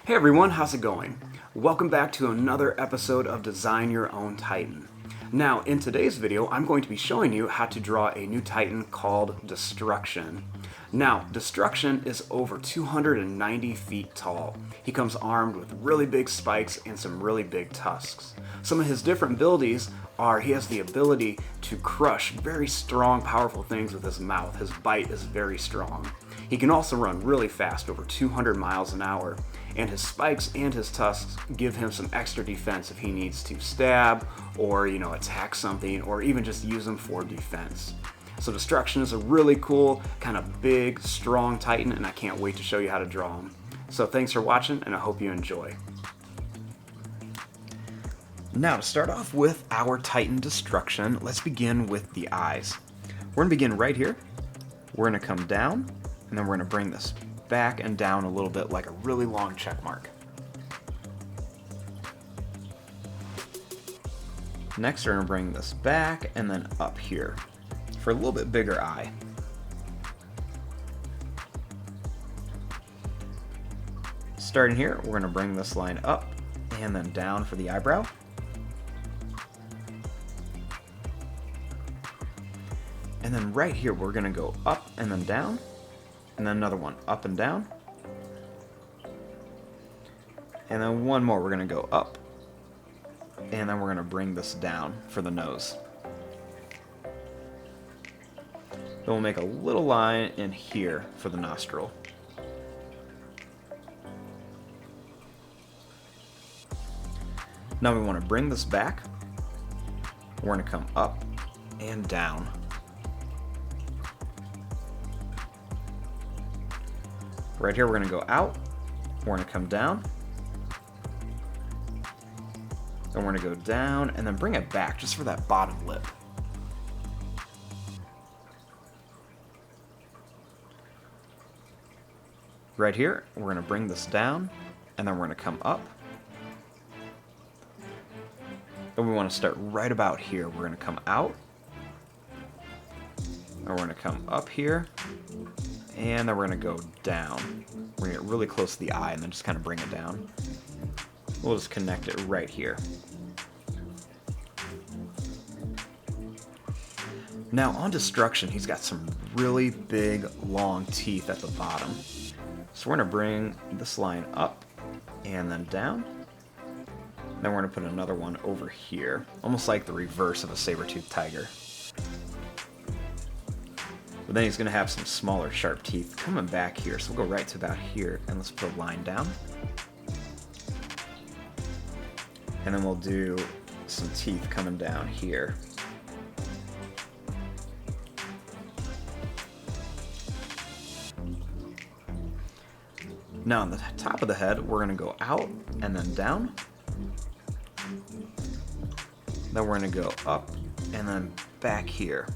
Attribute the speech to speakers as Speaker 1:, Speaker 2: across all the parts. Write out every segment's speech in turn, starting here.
Speaker 1: Hey everyone, how's it going? Welcome back to another episode of Design Your Own Titan. Now, in today's video, I'm going to be showing you how to draw a new Titan called Destruction. Now, Destruction is over 290 feet tall. He comes armed with really big spikes and some really big tusks. Some of his different abilities are he has the ability to crush very strong, powerful things with his mouth. His bite is very strong. He can also run really fast, over 200 miles an hour. And his spikes and his tusks give him some extra defense if he needs to stab or, attack something, or even just use them for defense. So Destruction is a really cool, kind of big, strong Titan, and I can't wait to show you how to draw him. So thanks for watching, and I hope you enjoy. Now, to start off with our Titan Destruction, let's begin with the eyes. We're going to begin right here. We're going to come down, and then we're going to bring this back and down a little bit like a really long check mark. Next, we're going to bring this back and then up here for a little bit bigger eye. Starting here, we're going to bring this line up and then down for the eyebrow. And then right here, we're going to go up and then down. And then another one, up and down. And then one more, we're going to go up. And then we're going to bring this down for the nose. Then we'll make a little line in here for the nostril. Now we want to bring this back. We're going to come up and down. Right here, we're going to go out, we're going to come down, then we're going to go down, and then bring it back just for that bottom lip. Right here, we're going to bring this down, and then we're going to come up. And we want to start right about here. We're going to come out, and we're going to come up here. And then we're going to go down. We're going to get really close to the eye and then just kind of bring it down. We'll just connect it right here. Now on Destruction, he's got some really big, long teeth at the bottom. So we're going to bring this line up and then down. Then we're going to put another one over here, almost like the reverse of a saber-toothed tiger. But then he's going to have some smaller, sharp teeth coming back here. So we'll go right to about here, and let's put a line down. And then we'll do some teeth coming down here. Now on the top of the head, we're going to go out and then down. Then we're going to go up and then back here.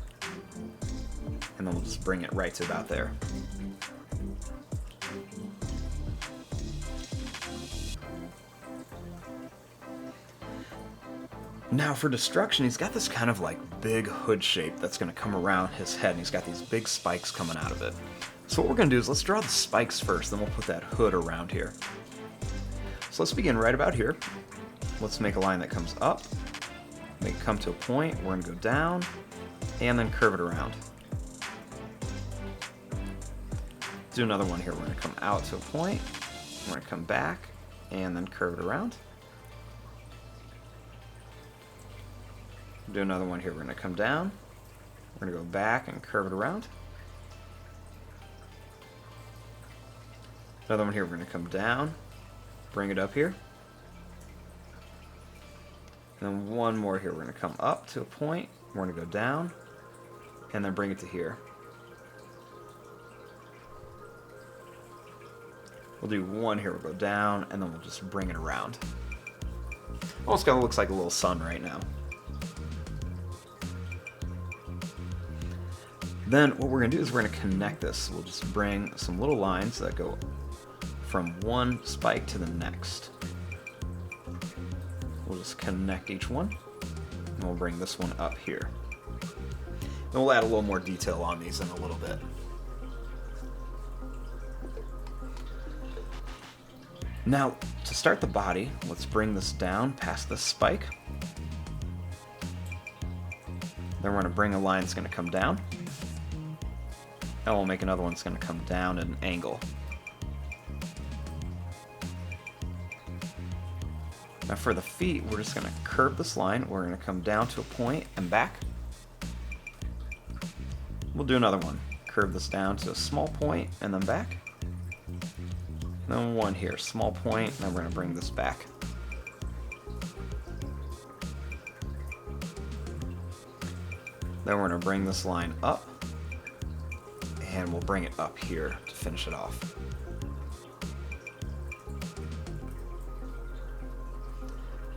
Speaker 1: And then we'll just bring it right to about there. Now for Destruction, he's got this kind of like big hood shape that's going to come around his head, and he's got these big spikes coming out of it. So what we're going to do is let's draw the spikes first, then we'll put that hood around here. So let's begin right about here. Let's make a line that comes up, make it come to a point, we're going to go down, and then curve it around. Do another one here. We're going to come out to a point, we're going to come back, and then curve it around. Do another one here. We're going to come down, we're going to go back and curve it around. Another one here. We're going to come down, bring it up here. And then one more here. We're going to come up to a point, we're going to go down, and then bring it to here. We'll do one here, we'll go down, and then we'll just bring it around. Almost kind of looks like a little sun right now. Then what we're going to do is we're going to connect this. We'll just bring some little lines that go from one spike to the next. We'll just connect each one, and we'll bring this one up here. And we'll add a little more detail on these in a little bit. Now, to start the body, let's bring this down past this spike. Then we're going to bring a line that's going to come down. And we'll make another one that's going to come down at an angle. Now for the feet, we're just going to curve this line. We're going to come down to a point and back. We'll do another one. Curve this down to a small point and then back. Then one here, small point, and then we're going to bring this back. Then we're going to bring this line up, and we'll bring it up here to finish it off.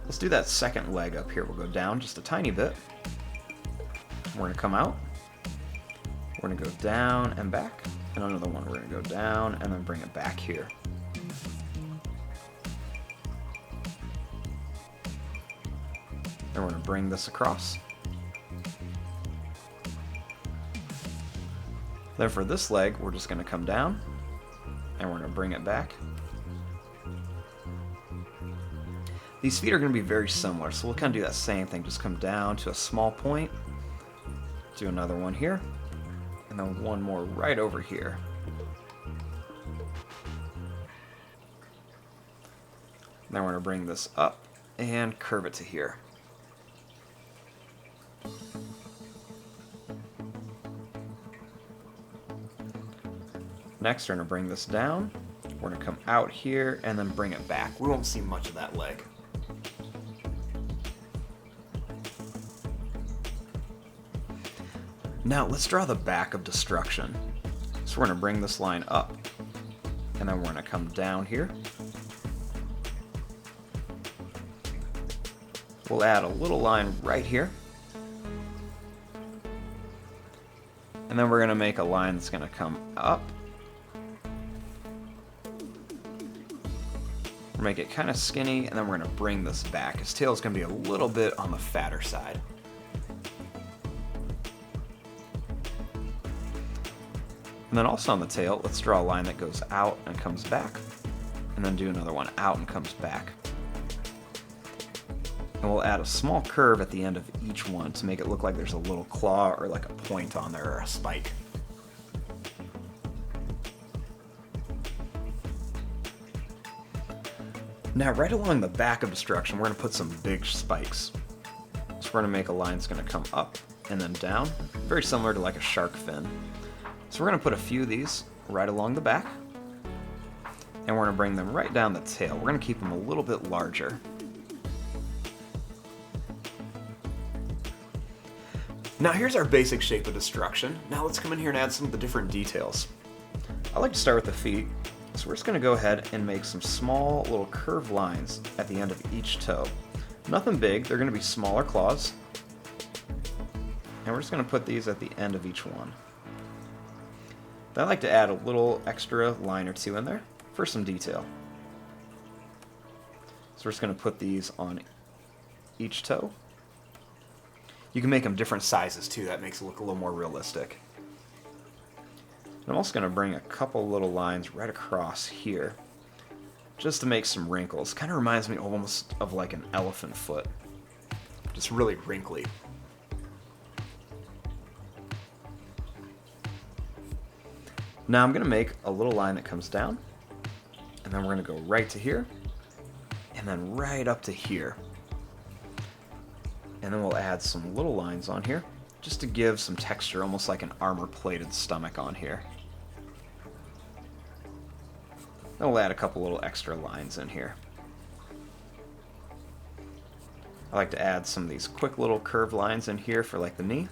Speaker 1: Let's do that second leg up here. We'll go down just a tiny bit. We're going to come out. We're going to go down and back. And another one. We're going to go down and then bring it back here. Then we're going to bring this across. Then for this leg, we're just going to come down and we're going to bring it back. These feet are going to be very similar, so we'll kind of do that same thing. Just come down to a small point, do another one here, and then one more right over here. Then we're going to bring this up and curve it to here. Next, we're going to bring this down. We're going to come out here and then bring it back. We won't see much of that leg. Now, let's draw the back of destruction. So we're going to bring this line up, and then we're going to come down here. We'll add a little line right here. And then we're going to make a line that's going to come up. We'll make it kind of skinny, and then we're going to bring this back. His tail is going to be a little bit on the fatter side. And then also on the tail, let's draw a line that goes out and comes back, and then do another one out and comes back. And we'll add a small curve at the end of each one to make it look like there's a little claw or like a point on there or a spike. Now, right along the back of destruction, we're going to put some big spikes. So we're going to make a line that's going to come up and then down, very similar to like a shark fin. So we're going to put a few of these right along the back, and we're going to bring them right down the tail. We're going to keep them a little bit larger. Now here's our basic shape of destruction. Now let's come in here and add some of the different details. I like to start with the feet. So we're just going to go ahead and make some small little curved lines at the end of each toe. Nothing big, they're going to be smaller claws. And we're just going to put these at the end of each one. Then I like to add a little extra line or two in there for some detail. So we're just going to put these on each toe. You can make them different sizes too, that makes it look a little more realistic. I'm also going to bring a couple little lines right across here, just to make some wrinkles. Kind of reminds me almost of like an elephant foot. Just really wrinkly. Now I'm going to make a little line that comes down, and then we're going to go right to here, and then right up to here. And then we'll add some little lines on here, just to give some texture, almost like an armor-plated stomach on here. Then we'll add a couple little extra lines in here. I like to add some of these quick little curved lines in here for like the knee.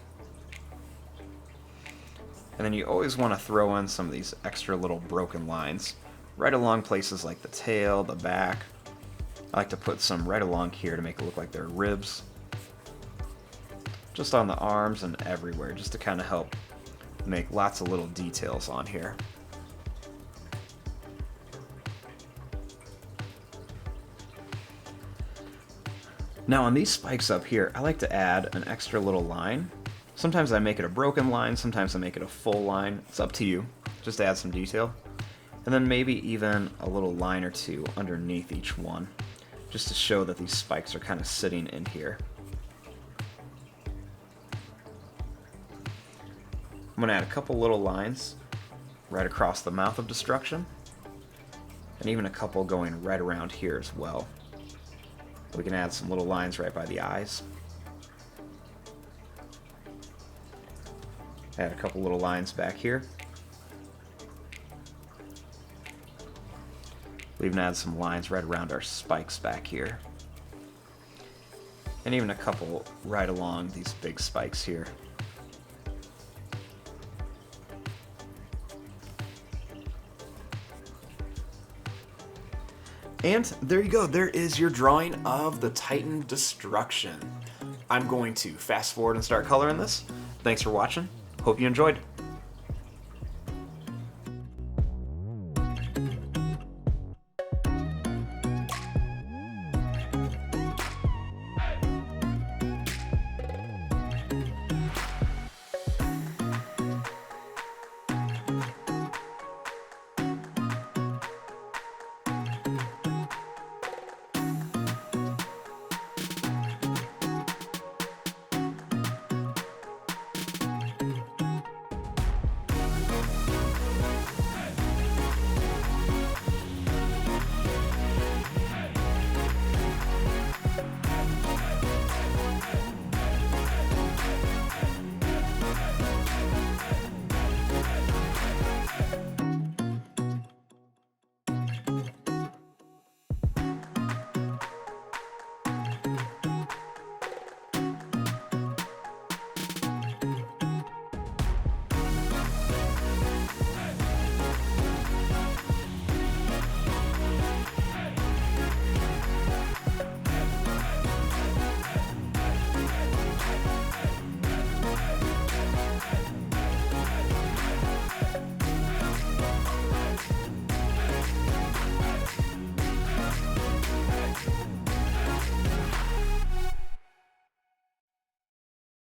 Speaker 1: And then you always want to throw in some of these extra little broken lines right along places like the tail, the back. I like to put some right along here to make it look like they're ribs. Just on the arms and everywhere, just to kind of help make lots of little details on here. Now on these spikes up here, I like to add an extra little line. Sometimes I make it a broken line, sometimes I make it a full line. It's up to you, just to add some detail. And then maybe even a little line or two underneath each one, just to show that these spikes are kind of sitting in here. I'm going to add a couple little lines right across the mouth of Destruction, and even a couple going right around here as well. We can add some little lines right by the eyes. Add a couple little lines back here. We even add some lines right around our spikes back here. And even a couple right along these big spikes here. And there you go, there is your drawing of the Titan Destruction. I'm going to fast forward and start coloring this. Thanks for watching. Hope you enjoyed.